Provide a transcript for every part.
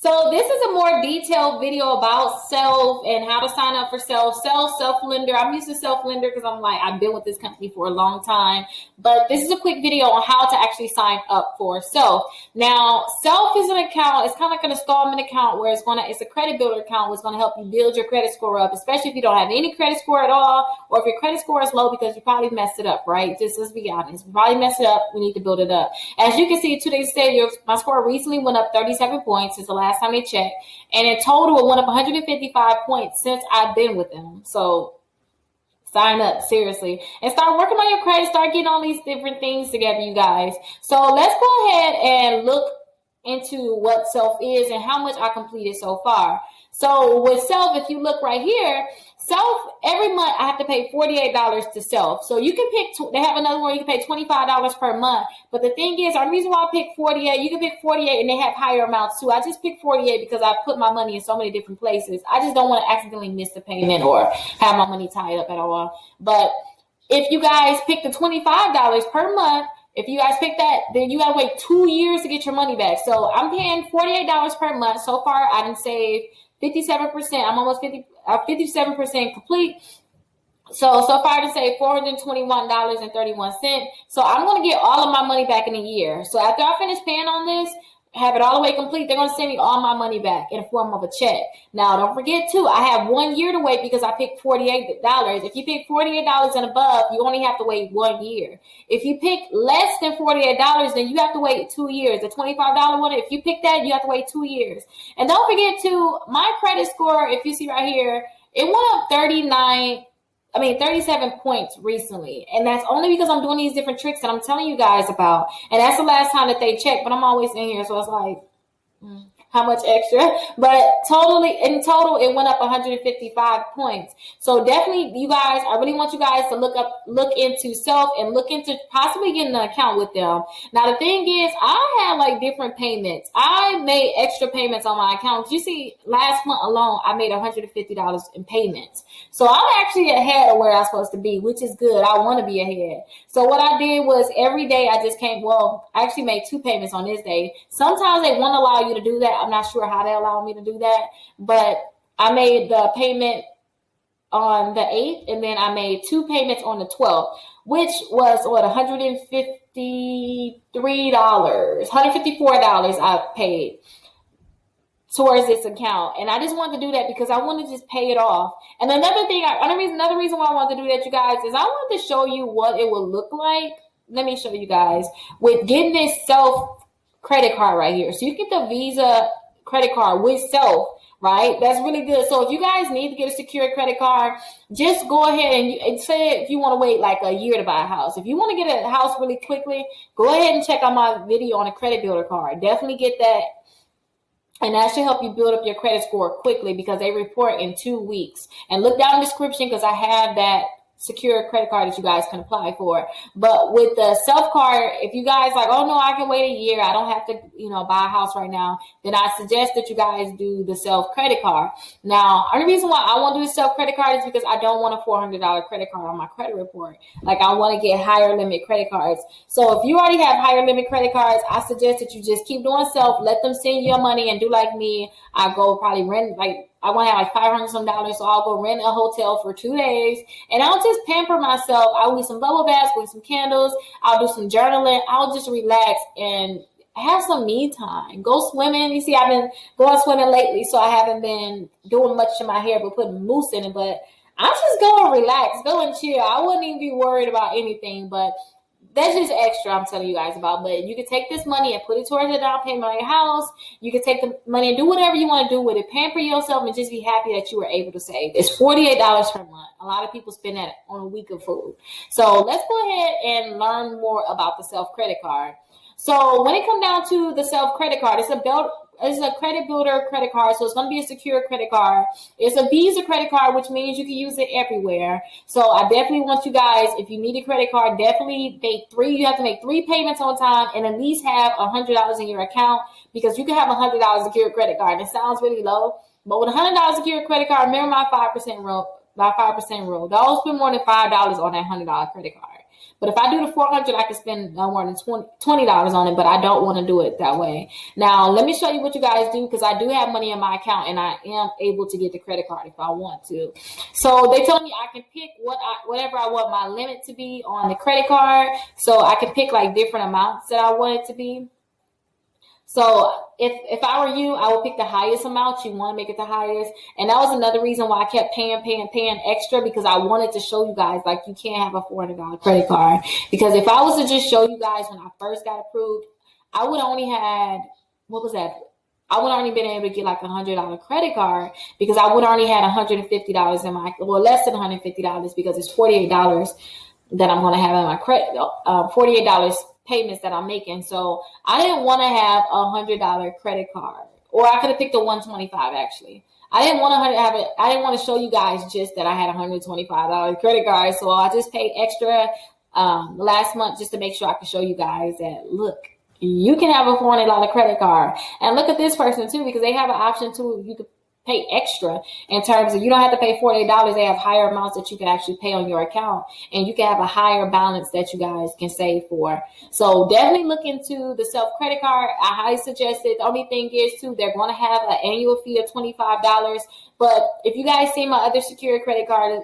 So this is a more detailed video about self and how to sign up for self-lender. I'm using self-lender because I've been with this company for a long time. But this is a quick video on how to actually sign up for self. Now, self is an account. It's kind of like an installment account where it's a credit builder account where it's going to help you build your credit score up, especially if you don't have any credit score at all, or if your credit score is low because you probably messed it up, right? Just let's be honest. We probably messed it up. We need to build it up. As you can see, today's video, my score recently went up 37 points since the last time they checked, and in total it went up 155 points since I've been with them. So sign up, seriously, and start working on your credit. Start getting all these different things together, you guys. So let's go ahead and look into what self is and how much I completed so far. So with self, if you look right here, self, every month I have to pay $48 to self. So you can pick, they have another one, you can pay $25 per month. But the thing is, the reason why I picked 48, you can pick 48 and they have higher amounts too. I just picked 48 because I put my money in so many different places. I just don't want to accidentally miss the payment or have my money tied up at all. But if you guys pick the $25 per month, if you guys pick that, then you gotta wait 2 years to get your money back. So I'm paying $48 per month. So far, I didn't save 57%. I'm almost 57% complete. So far I didn't save $421.31. So I'm gonna get all of my money back in a year. So after I finish paying on this, have it all the way complete, they're going to send me all my money back in the form of a check. Now, don't forget, too, I have 1 year to wait because I picked $48. If you pick $48 and above, you only have to wait 1 year. If you pick less than $48, then you have to wait 2 years. The $25 one, if you pick that, you have to wait 2 years. And don't forget, too, my credit score, if you see right here, it went up 37 points recently. And that's only because I'm doing these different tricks that I'm telling you guys about. And that's the last time that they checked, but I'm always in here. So it's like, how much extra? But in total, it went up 155 points. So definitely, you guys, I really want you guys to look into self and look into possibly getting an account with them. Now, the thing is, I had different payments. I made extra payments on my account. You see, last month alone, I made $150 in payments. So I'm actually ahead of where I'm supposed to be, which is good. I want to be ahead. So what I did was every day I actually made 2 payments on this day. Sometimes they won't allow you to do that. I'm not sure how they allow me to do that, but I made the payment on the 8th, and then I made 2 payments on the 12th, which was $154 I paid towards this account. And I just wanted to do that because I want to just pay it off. And another reason why I wanted to do that, you guys, is I wanted to show you what it would look like. Let me show you guys with getting this self credit card right here. So you get the Visa credit card with self, right? That's really good. So if you guys need to get a secure credit card, just go ahead and say if you want to wait a year to buy a house. If you want to get a house really quickly, go ahead and check out my video on a credit builder card. Definitely get that. And that should help you build up your credit score quickly because they report in 2 weeks. And look down in the description because I have that secure credit card that you guys can apply for. But with the self card, if you guys oh no, I can wait a year, I don't have to buy a house right now, then I suggest that you guys do the self credit card. Now, the only reason why I want to do the self credit card is because I don't want a $400 credit card on my credit report. I want to get higher limit credit cards. So if you already have higher limit credit cards, I suggest that you just keep doing self, let them send you your money, and do like me. I go probably rent I want to have $500 some dollars, so I'll go rent a hotel for 2 days, and I'll just pamper myself. I'll eat some bubble baths with some candles. I'll do some journaling. I'll just relax and have some me time. Go swimming. You see, I've been going swimming lately, so I haven't been doing much to my hair but putting mousse in it. But I'm just going to relax, go and chill. I wouldn't even be worried about anything, but that's just extra I'm telling you guys about. But you can take this money and put it towards the down payment on your house. You can take the money and do whatever you want to do with it. Pamper yourself and just be happy that you were able to save. It's $48 per month. A lot of people spend that on a week of food. So let's go ahead and learn more about the self credit card. So when it comes down to the self credit card, it's a credit builder credit card, so it's going to be a secure credit card. It's a Visa credit card, which means you can use it everywhere. So I definitely want you guys, if you need a credit card, definitely you have to make 3 payments on time and at least have $100 in your account, because you can have $100 secure credit card. It sounds really low, but with $100 secure credit card, remember my 5% rule. Don't spend more than $5 on that $100 credit card. But if I do the 400, I can spend no more than $20 on it, but I don't want to do it that way. Now, let me show you what you guys do, because I do have money in my account and I am able to get the credit card if I want to. So they tell me I can pick whatever I want my limit to be on the credit card. So I can pick like different amounts that I want it to be. So if I were you, I would pick the highest amount. You want to make it the highest. And that was another reason why I kept paying extra, because I wanted to show you guys, like, you can't have a $400 credit card. Because if I was to just show you guys when I first got approved, I would only had, what was that? I would only been able to get like $100 credit card, because I would only had $150 in my, well, less than $150, because it's $48 that I'm going to have in my credit, $48 payments that I'm making. So I didn't want to have $100 credit card, or I could have picked a $125 actually. I didn't want to have it. I didn't want to show you guys just that I had $125 credit card. So I just paid extra last month just to make sure I could show you guys that, look, you can have a $400 credit card. And look at this person too, because they have an option too. You could pay extra in terms of, you don't have to pay $48. They have higher amounts that you can actually pay on your account, and you can have a higher balance that you guys can save for. So definitely look into the self credit card. I highly suggest it. The only thing is too, they're going to have an annual fee of $25. But if you guys see my other secure credit card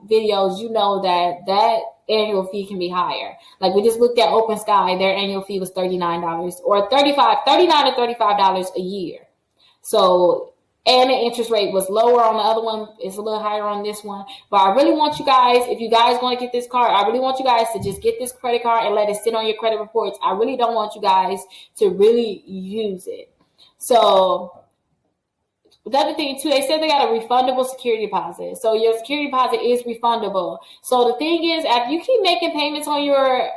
videos, you know that annual fee can be higher. Like we just looked at Open Sky, their annual fee was $39 or $39 to $35 a year. So, and the interest rate was lower on the other one. It's a little higher on this one. But I really want you guys, if you guys want to get this card, I really want you guys to just get this credit card and let it sit on your credit reports. I really don't want you guys to really use it. So the other thing too, they said they got a refundable security deposit. So your security deposit is refundable. So the thing is, after you keep making payments on your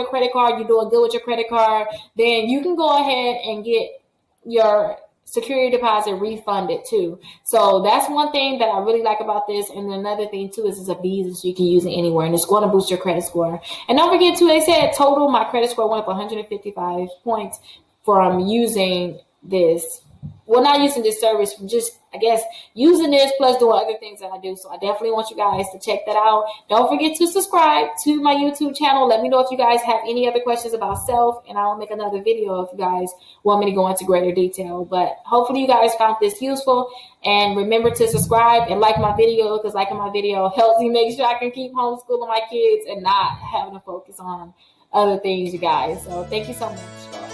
credit card, you're doing good with your credit card, then you can go ahead and get your security deposit refunded too. So that's one thing that I really like about this. And another thing too is it's a Visa, so you can use it anywhere, and it's going to boost your credit score. And don't forget too, they said total my credit score went up 155 points from using this. Well, not using this service, just, I guess, using this plus doing other things that I do. So I definitely want you guys to check that out. Don't forget to subscribe to my YouTube channel. Let me know if you guys have any other questions about self, and I'll make another video if you guys want me to go into greater detail. But hopefully you guys found this useful, and remember to subscribe and like my video, because liking my video helps me make sure I can keep homeschooling my kids and not having to focus on other things, you guys. So thank you so much. Bye.